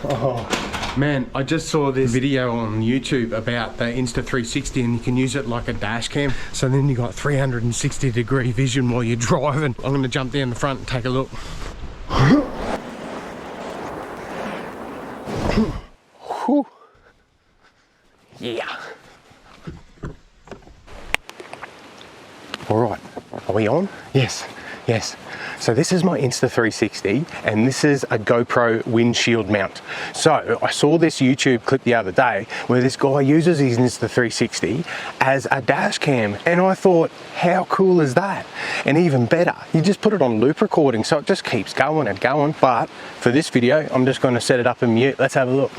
Oh man, I just saw this video on YouTube about the Insta360 and you can use it like a dash cam. So then you got 360-degree vision while you're driving. I'm gonna jump down the front and take a look. Yeah. All right, are we on? Yes, yes. So this is my Insta360 and this is a GoPro windshield mount. So I saw this YouTube clip the other day where this guy uses his Insta360 as a dash cam, and I thought, how cool is that? And even better, you just put it on loop recording so it just keeps going and going. But for this video, I'm just going to set it up in mute. Let's have a look.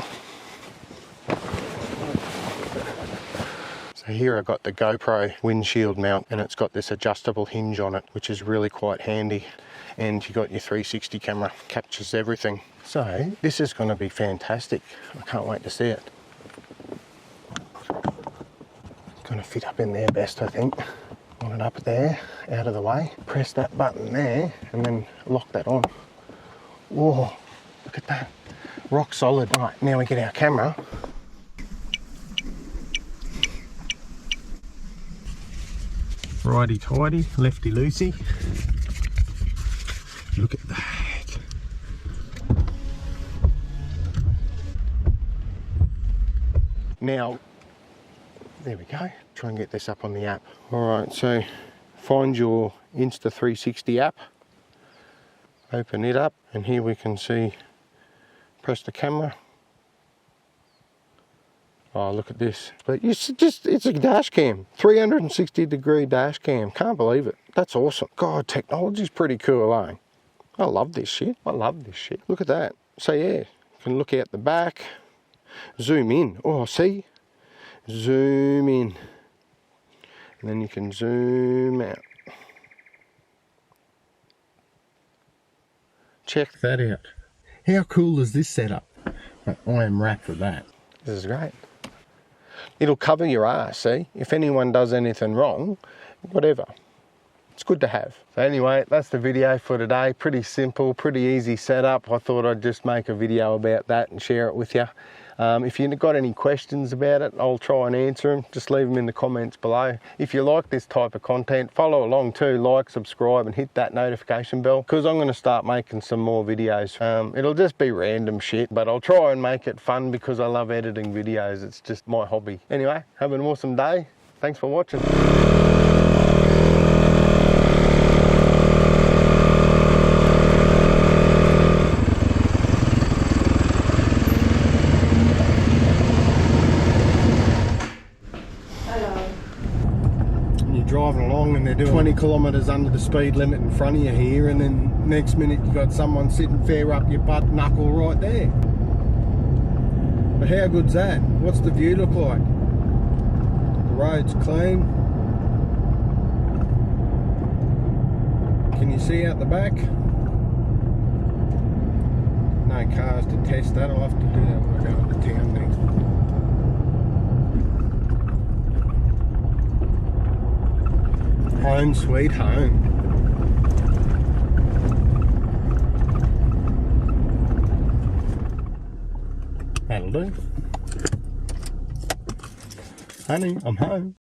So here I've got the GoPro windshield mount and it's got this adjustable hinge on it, which is really quite handy. And you got your 360 camera, captures everything. So this is going to be fantastic. I can't wait to see it. It's going to fit up in there best, I think. Want it up there, out of the way. Press that button there and then lock that on. Whoa, look at that. Rock solid. All right, now we get our camera. Righty tighty, lefty loosey. Look at that. Now, there we go. Try and get this up on the app. All right, so find your Insta360 app, open it up, and here we can see, press the camera. Oh, look at this. But it's a dash cam, 360-degree dash cam. Can't believe it. That's awesome. God, technology's pretty cool, eh? I love this shit. I love this shit. Look at that. So yeah, you can look out the back, zoom in. Oh, see? Zoom in. And then you can zoom out. Check that out. How cool is this setup? I am wrapped with that. This is great. It'll cover your ass, see? If anyone does anything wrong, whatever. It's good to have. So anyway, that's the video for today. Pretty simple, pretty easy setup. I thought I'd just make a video about that and share it with you. If you've got any questions about it, I'll try and answer them. Just leave them in the comments below. If you like this type of content, follow along too. Like, subscribe and hit that notification bell, because I'm going to start making some more videos. It'll just be random shit, but I'll try and make it fun because I love editing videos. It's just my hobby. Anyway, have an awesome day. Thanks for watching. Driving along and they're doing 20 kilometres under the speed limit in front of you here, and then next minute you got someone sitting fair up your butt knuckle right there. But how good's that? What's the view look like? The road's clean. Can you see out the back? No cars to test that. I'll have to do that when I go into town next. Home sweet home. That'll do. Honey, I'm home.